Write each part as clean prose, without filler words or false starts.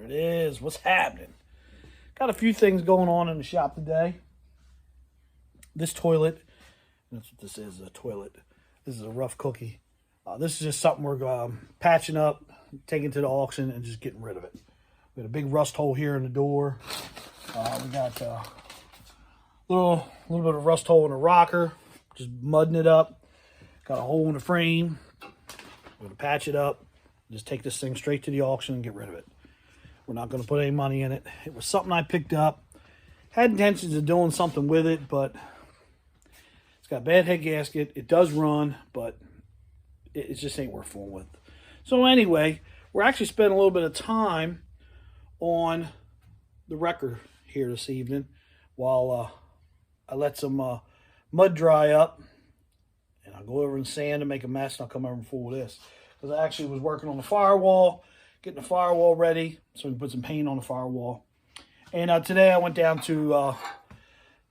There it is. What's happening? Got a few things going on in the shop today. This toilet, that's what this is, a toilet. This is a rough cookie. This is just something we're patching up, taking to the auction, and just getting rid of it. We got a big rust hole here in the door. We got a little bit of rust hole in the rocker, just mudding it up. Got a hole in the frame. We're gonna patch it up. Just take this thing straight to the auction and get rid of it. We're not gonna put any money in it. It was something I picked up. Had intentions of doing something with it, but it's got a bad head gasket. It does run, but it just ain't worth fooling with. So anyway, we're actually spending a little bit of time on the wrecker here this evening while I let some mud dry up, and I'll go over and sand and make a mess, and I'll come over and fool this. Because I actually was working on the firewall, getting the firewall ready so we can put some paint on the firewall. And today I went down to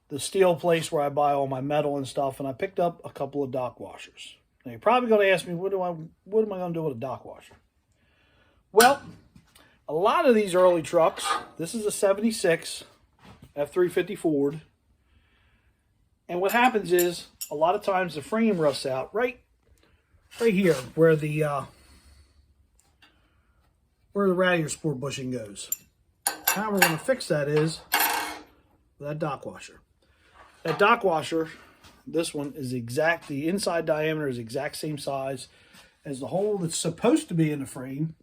the steel place where I buy all my metal and stuff, and I picked up a couple of dock washers. Now you're probably going to ask me, what am I going to do with a dock washer? Well, a lot of these early trucks, this is a 76 F350 Ford, and what happens is a lot of times the frame rusts out right here where the radiator support bushing goes. How we're going to fix that is with that dock washer. That dock washer, this one is exact, the inside diameter is exact same size as the hole that's supposed to be in the frame.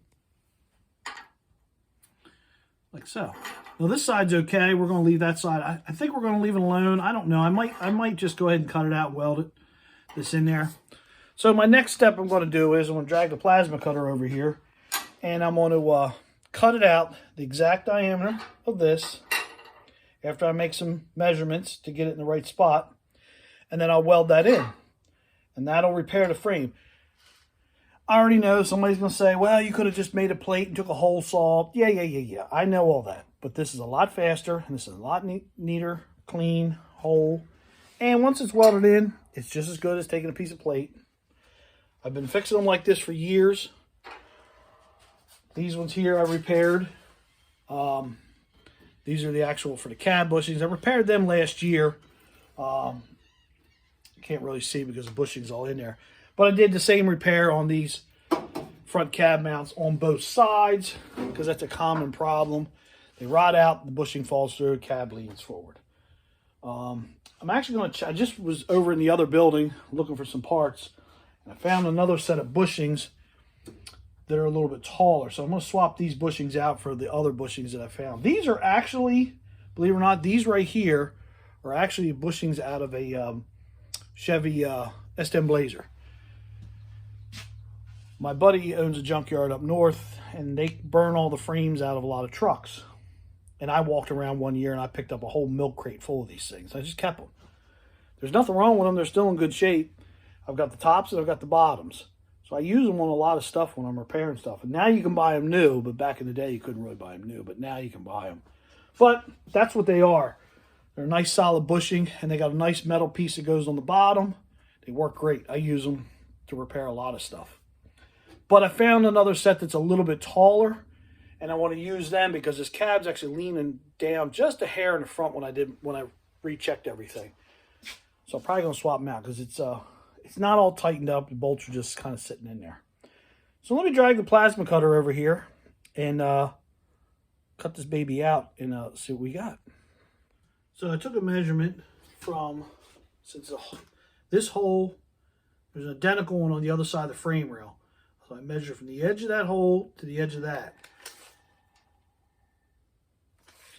Like so. Well, this side's okay. We're going to leave that side. I think we're going to leave it alone. I don't know. I might just go ahead and cut it out, weld this in there. So my next step I'm going to do is I'm going to drag the plasma cutter over here, and I'm going to cut it out the exact diameter of this after I make some measurements to get it in the right spot, and then I'll weld that in, and that'll repair the frame. I already know somebody's going to say, well, you could have just made a plate and took a hole saw. Yeah. I know all that. But this is a lot faster, and this is a lot neater, clean hole. And once it's welded in, it's just as good as taking a piece of plate. I've been fixing them like this for years. These ones here I repaired. These are the actual for the cab bushings. I repaired them last year. You can't really see because the bushing's all in there. But I did the same repair on these front cab mounts on both sides because that's a common problem. They rot out, the bushing falls through, cab leans forward. I'm actually going to, I just was over in the other building looking for some parts, and I found another set of bushings that are a little bit taller. So I'm going to swap these bushings out for the other bushings that I found. These are actually, believe it or not, these right here are actually bushings out of a Chevy S10 Blazer. My buddy owns a junkyard up north, and they burn all the frames out of a lot of trucks. And I walked around one year, and I picked up a whole milk crate full of these things. I just kept them. There's nothing wrong with them. They're still in good shape. I've got the tops and I've got the bottoms. So I use them on a lot of stuff when I'm repairing stuff. And now you can buy them new, but back in the day you couldn't really buy them new. But now you can buy them. But that's what they are. They're a nice solid bushing, and they got a nice metal piece that goes on the bottom. They work great. I use them to repair a lot of stuff. But I found another set that's a little bit taller, and I want to use them because this cab's actually leaning down just a hair in the front when I rechecked everything. So I'm probably going to swap them out because it's not all tightened up. The bolts are just kind of sitting in there. So let me drag the plasma cutter over here and cut this baby out and see what we got. So I took a measurement from, since this hole, there's an identical one on the other side of the frame rail. So I measure from the edge of that hole to the edge of that.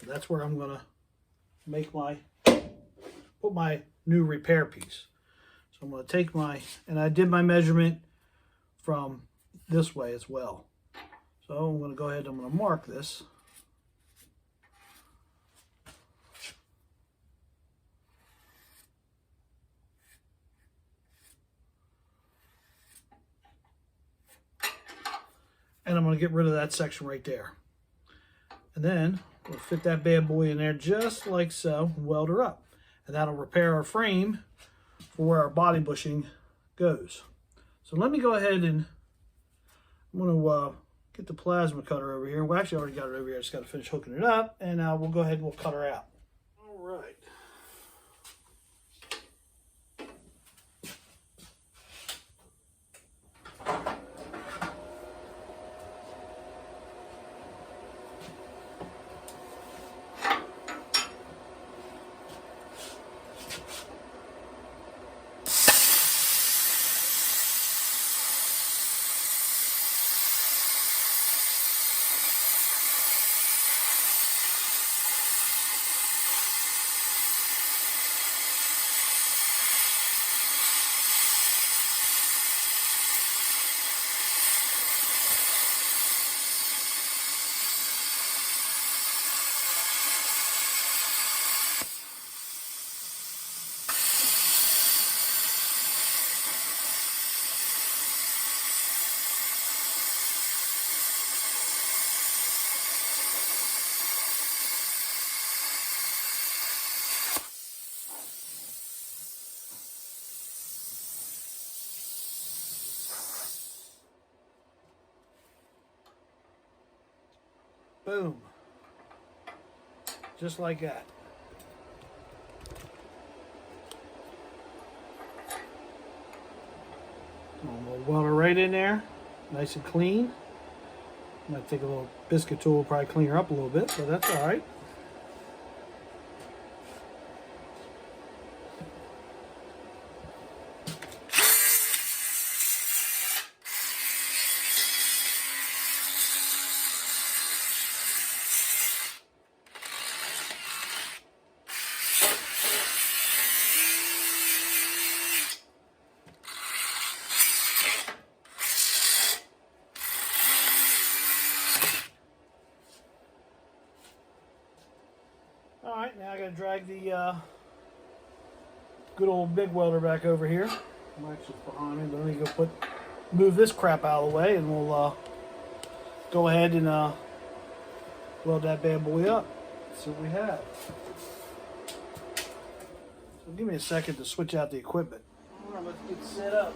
So that's where I'm going to put my new repair piece. So I'm going to take and I did my measurement from this way as well. So I'm going to go ahead and I'm going to mark this. And I'm going to get rid of that section right there. And then we'll fit that bad boy in there just like so and weld her up. And that'll repair our frame for where our body bushing goes. So let me go ahead and I'm going to get the plasma cutter over here. Well, actually, I already got it over here. I just got to finish hooking it up, and we'll go ahead and we'll cut her out. All right. Boom. Just like that. We'll weld her right in there, nice and clean. Might take a little biscuit tool, probably clean her up a little bit, but that's all right. Alright, now I gotta drag the good old big welder back over here. I'm actually behind me, but let me go move this crap out of the way, and we'll go ahead and weld that bad boy up. See what we have. So give me a second to switch out the equipment. Alright, let's get set up.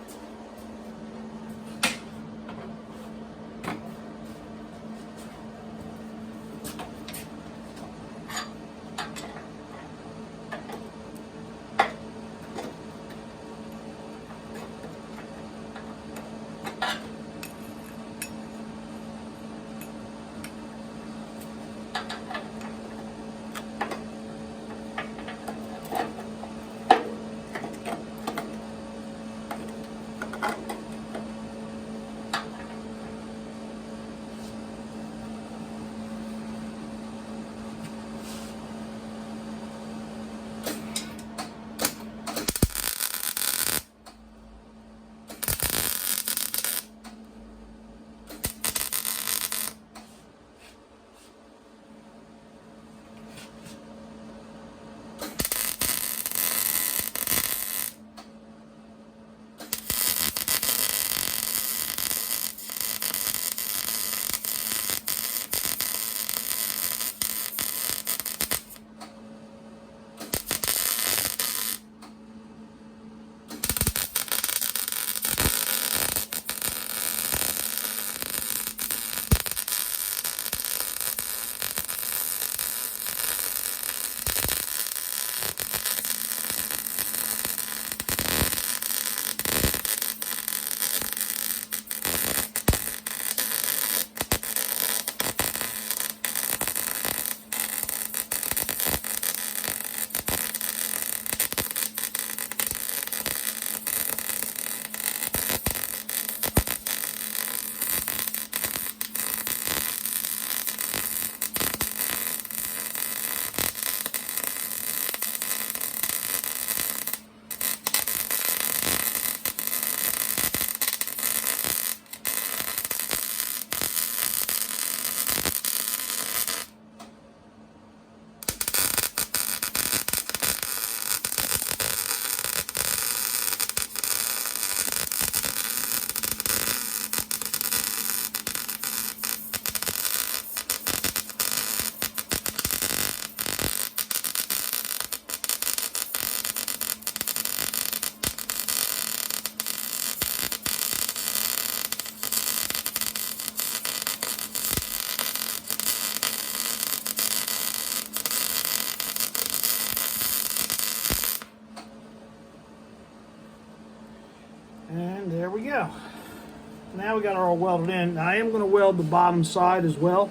Now we got it all welded in. Now I am going to weld the bottom side as well.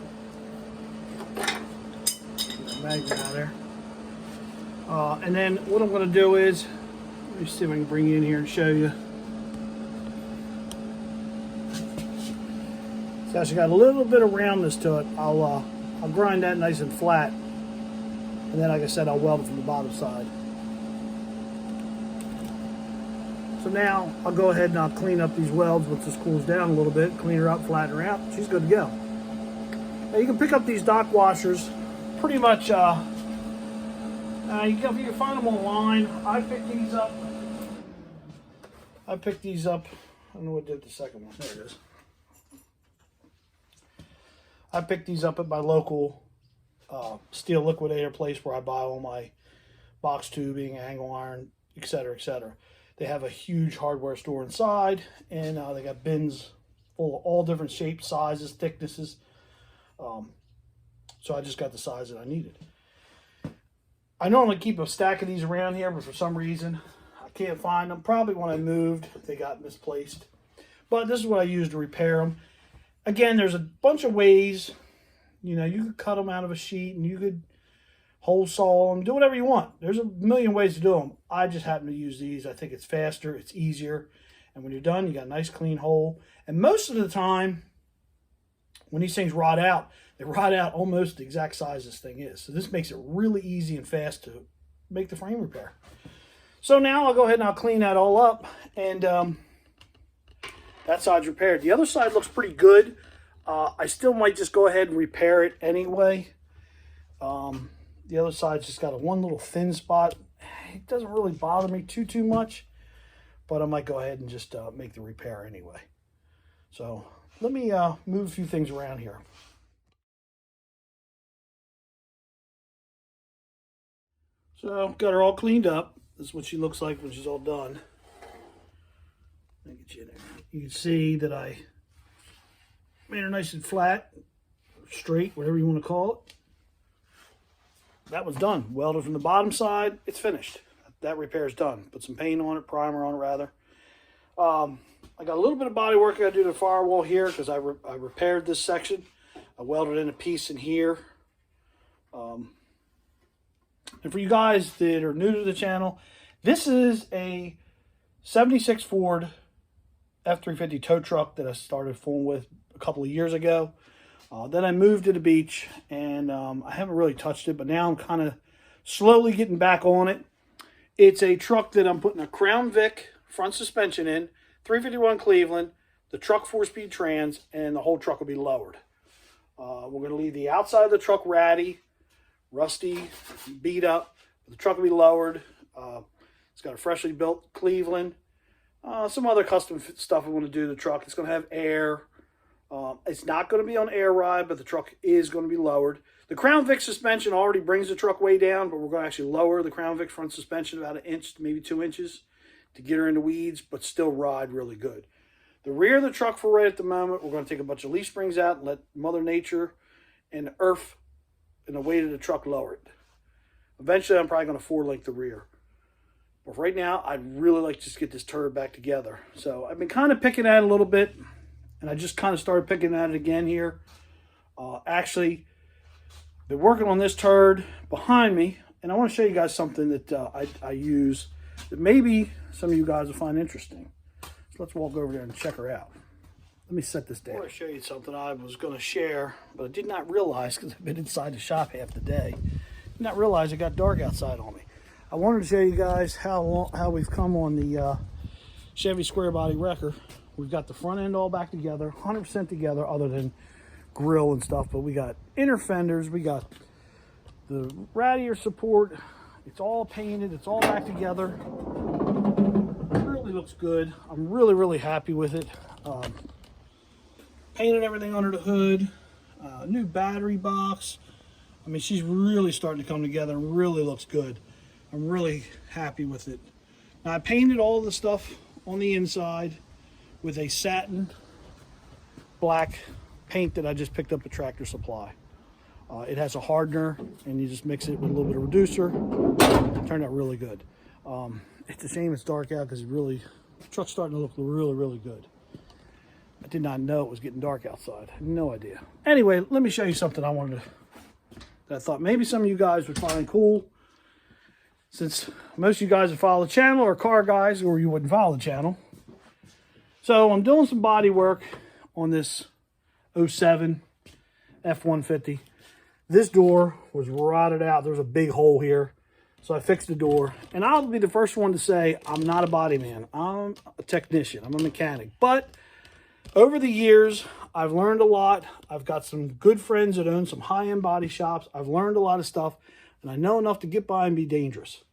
Magnet out of there. And then what I'm going to do is, let me see if I can bring you in here and show you. It's actually got a little bit of roundness to it. I'll grind that nice and flat, and then, like I said, I'll weld it from the bottom side. So now I'll go ahead and I'll clean up these welds once this cools down a little bit, clean her up, flatten her out. She's good to go. Now you can pick up these dock washers pretty much. You can find them online. I picked these up. I don't know what did the second one. There it is. I picked these up at my local steel liquidator place where I buy all my box tubing, angle iron, etc., etc. They have a huge hardware store inside, and they got bins full of all different shapes, sizes, thicknesses. So I just got the size that I needed. I normally keep a stack of these around here, but for some reason I can't find them. Probably when I moved, they got misplaced. But this is what I use to repair them. Again, there's a bunch of ways. You know, you could cut them out of a sheet, and you could hole saw them, do whatever you want. There's a million ways to do them. I just happen to use these. I think it's faster, it's easier, and when you're done, you got a nice clean hole. And most of the time, when these things rot out, they rot out almost the exact size this thing is. So this makes it really easy and fast to make the frame repair. So now I'll go ahead and I'll clean that all up, and that side's repaired. The other side looks pretty good. I still might just go ahead and repair it anyway. The other side's just got one little thin spot. It doesn't really bother me too much, but I might go ahead and just make the repair anyway. So let me move a few things around here. So got her all cleaned up. This is what she looks like when she's all done. Let me get you in there. You can see that I made her nice and flat, straight, whatever you want to call it. That was done. Welded from the bottom side. It's finished. That repair is done. Put some paint on it, primer on it rather. I got a little bit of body work I got to do to the firewall here because I repaired this section. I welded in a piece in here. And for you guys that are new to the channel, this is a 76 Ford F-350 tow truck that I started fooling with a couple of years ago. Then I moved to the beach, and I haven't really touched it, but now I'm kind of slowly getting back on it. It's a truck that I'm putting a Crown Vic front suspension in, 351 Cleveland, the truck 4-speed trans, and the whole truck will be lowered. We're going to leave the outside of the truck ratty, rusty, beat up. The truck will be lowered. It's got a freshly built Cleveland. Some other custom stuff I want to do to the truck. It's going to have air. It's not going to be on air ride, but the truck is going to be lowered. The Crown Vic suspension already brings the truck way down, but we're going to actually lower the Crown Vic front suspension about 1 inch, maybe 2 inches to get her into weeds, but still ride really good. The rear of the truck for right at the moment, we're going to take a bunch of leaf springs out and let Mother Nature and the earth and the weight of the truck lower it. Eventually, I'm probably going to 4-link the rear. But right now, I'd really like to just get this turd back together. So I've been kind of picking at it a little bit, and I just kind of started picking at it again here. Actually, been working on this turd behind me, and I want to show you guys something that I use that maybe some of you guys will find interesting. So let's walk over there and check her out. Let me set this down. I want to show you something I was going to share, but I did not realize because I've been inside the shop half the day. Did not realize it got dark outside on me. I wanted to show you guys how we've come on the Chevy square body wrecker. We've got the front end all back together, 100% together other than grill and stuff, but we got inner fenders, we got the radiator support, it's all painted, it's all back together. It really looks good. I'm really happy with it. Painted everything under the hood, new battery box. I mean, she's really starting to come together and really looks good. I'm really happy with it. Now, I painted all the stuff on the inside with a satin black paint that I just picked up at Tractor Supply. It has a hardener, and you just mix it with a little bit of reducer. It turned out really good. It's a shame it's dark out because the truck's starting to look really good. I did not know it was getting dark outside. I had no idea. Anyway, let me show you something that I thought maybe some of you guys would find cool. Since most of you guys that follow the channel are car guys, or you wouldn't follow the channel. So I'm doing some body work on this '07 F-150. This door was rotted out. There's a big hole here. So I fixed the door. And I'll be the first one to say I'm not a body man. I'm a technician. I'm a mechanic. But over the years, I've learned a lot. I've got some good friends that own some high-end body shops. I've learned a lot of stuff. And I know enough to get by and be dangerous.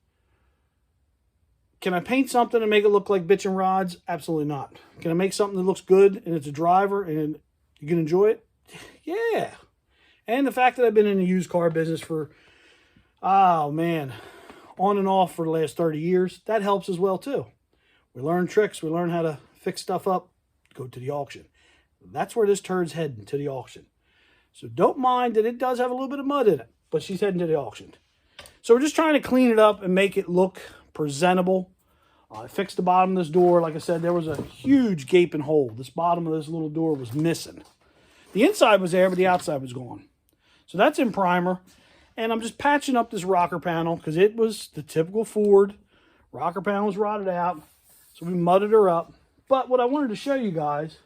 Can I paint something and make it look like bitchin' rods? Absolutely not. Can I make something that looks good and it's a driver and you can enjoy it? Yeah. And the fact that I've been in the used car business for, oh man, on and off for the last 30 years, that helps as well too. We learn tricks. We learn how to fix stuff up, go to the auction. That's where this turd's heading, to the auction. So don't mind that it does have a little bit of mud in it, but she's heading to the auction. So we're just trying to clean it up and make it look presentable. I fixed the bottom of this door. Like I said, there was a huge gaping hole. This bottom of this little door was missing. The inside was there, but the outside was gone. So that's in primer. And I'm just patching up this rocker panel because it was the typical Ford. Rocker panel was rotted out. So we mudded her up. But what I wanted to show you guys,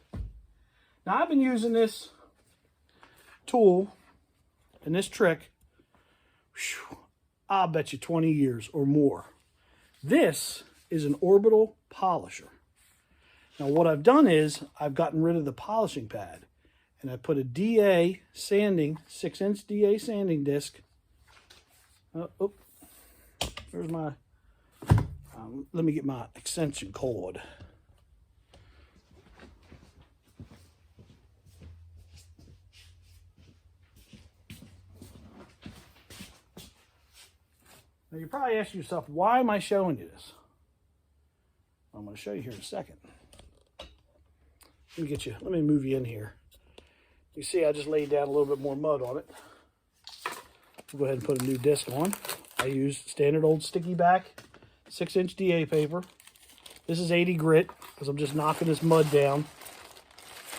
now I've been using this tool and this trick, I'll bet you 20 years or more. This is an orbital polisher. Now what I've done is I've gotten rid of the polishing pad and I put a DA sanding, 6-inch DA sanding disc. There's my, let me get my extension cord. Now you're probably asking yourself, why am I showing you this? I'm going to show you here in a second. Let me move you in here. You see I just laid down a little bit more mud on it. We'll go ahead and put a new disc on. I use standard old sticky back 6-inch DA paper. This is 80 grit because I'm just knocking this mud down.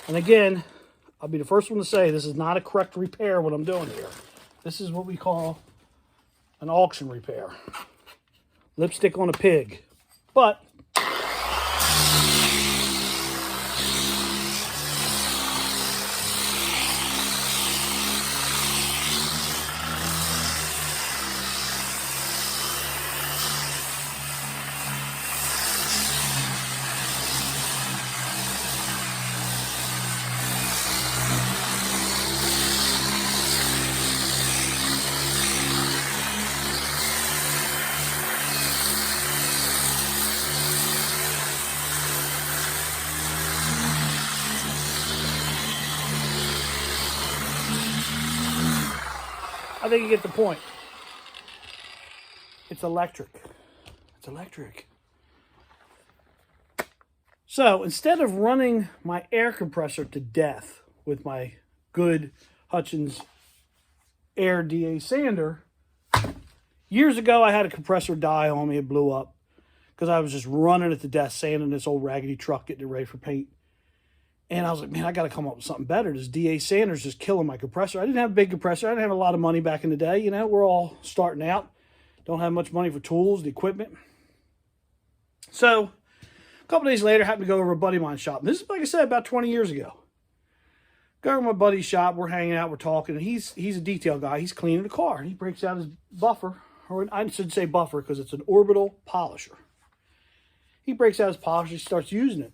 And again, I'll be the first one to say this is not a correct repair what I'm doing here. This is what we call an auction repair. Lipstick on a pig. But I think you get the point. It's electric. It's electric. So instead of running my air compressor to death with my good Hutchins Air DA sander, years ago I had a compressor die on me. It blew up because I was just running it to death, sanding this old raggedy truck, getting it ready for paint. And I was like, man, I got to come up with something better. This DA sander's just killing my compressor. I didn't have a big compressor. I didn't have a lot of money back in the day. You know, we're all starting out. Don't have much money for tools, the equipment. So a couple days later, I happened to go over to a buddy of mine's shop. And this is, like I said, about 20 years ago. Go over to my buddy's shop. We're hanging out. We're talking. And he's a detail guy. He's cleaning the car. And he breaks out his buffer. Or I should say buffer because it's an orbital polisher. He breaks out his polisher. He starts using it.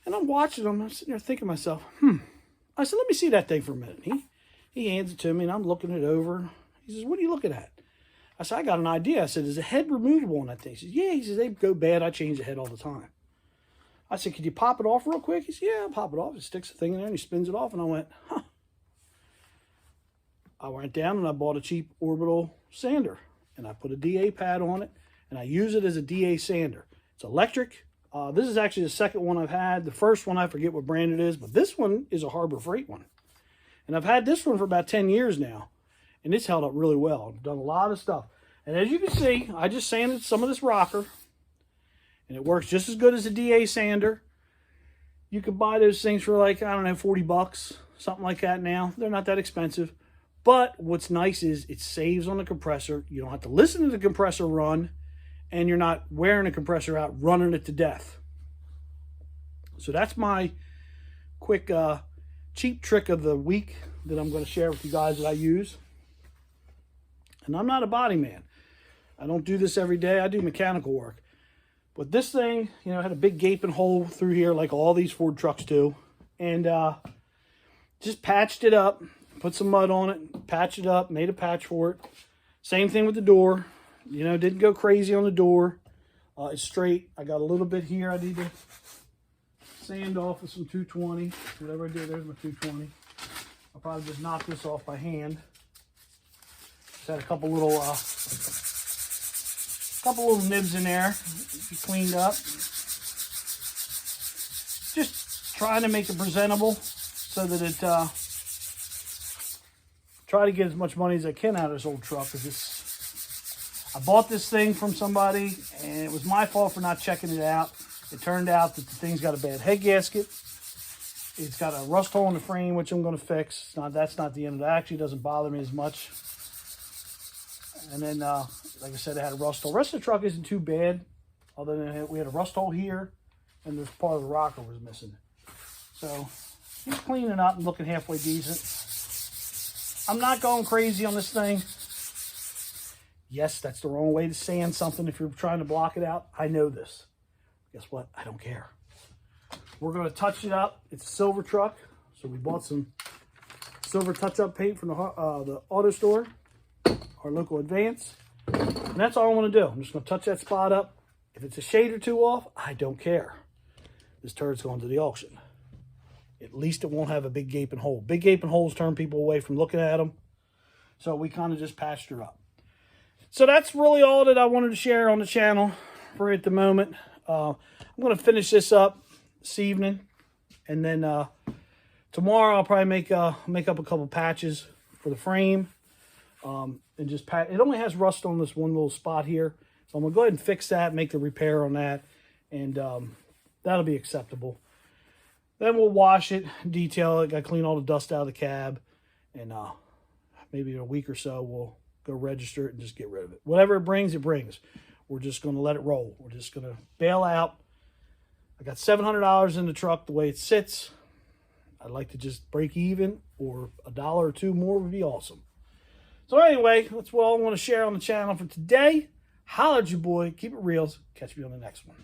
And I'm watching him. I'm sitting there thinking to myself, I said, let me see that thing for a minute. He hands it to me, and I'm looking it over. He says, what are you looking at? I said, I got an idea. I said, is the head removable on that thing? He says, yeah. He says, they go bad. I change the head all the time. I said, could you pop it off real quick? He said, yeah, I'll pop it off. He sticks the thing in there, and he spins it off. And I went, I went down, and I bought a cheap orbital sander. And I put a DA pad on it, and I use it as a DA sander. It's electric. This is actually the second one I've had. The first one, I forget what brand it is, but this one is a Harbor Freight one. And I've had this one for about 10 years now, and it's held up really well. I've done a lot of stuff. And as you can see, I just sanded some of this rocker, and it works just as good as a DA sander. You could buy those things for like, I don't know, 40 bucks, something like that now. They're not that expensive. But what's nice is it saves on the compressor. You don't have to listen to the compressor run, and you're not wearing the compressor out, running it to death. So that's my quick cheap trick of the week that I'm going to share with you guys that I use. And I'm not a body man. I don't do this every day. I do mechanical work. But this thing, you know, had a big gaping hole through here like all these Ford trucks do. And just patched it up, put some mud on it, patched it up, made a patch for it. Same thing with the door. You know, didn't go crazy on the door. It's straight. I got a little bit here I need to sand off with some 220. Whatever I did, there's my 220. I'll probably just knock this off by hand. Just had a couple little nibs in there. Be cleaned up. Just trying to make it presentable so that it try to get as much money as I can out of this old truck, because I bought this thing from somebody and it was my fault for not checking it out. It turned out that the thing's got a bad head gasket. It's got a rust hole in the frame, which I'm going to fix. That's not the end of it. It actually doesn't bother me as much. And then, like I said, it had a rust hole. The rest of the truck isn't too bad, other than we had a rust hole here, and there's part of the rocker was missing. So, he's cleaning up and looking halfway decent. I'm not going crazy on this thing. Yes, that's the wrong way to sand something if you're trying to block it out. I know this. Guess what? I don't care. We're going to touch it up. It's a silver truck, so we bought some silver touch-up paint from the auto store, our local Advance. And that's all I want to do. I'm just going to touch that spot up. If it's a shade or two off, I don't care. This turd's going to the auction. At least it won't have a big gaping hole. Big gaping holes turn people away from looking at them. So we kind of just patched her up. So that's really all that I wanted to share on the channel for at the moment. I'm going to finish this up this evening. And then tomorrow I'll probably make up a couple patches for the frame. And just pat. It only has rust on this one little spot here. So I'm going to go ahead and fix that, make the repair on that. And that'll be acceptable. Then we'll wash it, detail it. Got to clean all the dust out of the cab. And maybe in a week or so we'll go register it and just get rid of it. Whatever it brings, it brings. We're just going to let it roll. We're just going to bail out. I got $700 in the truck the way it sits. I'd like to just break even, or $1 or $2 more would be awesome. So anyway, that's what I want to share on the channel for today. Holla at you, boy. Keep it real. Catch me on the next one.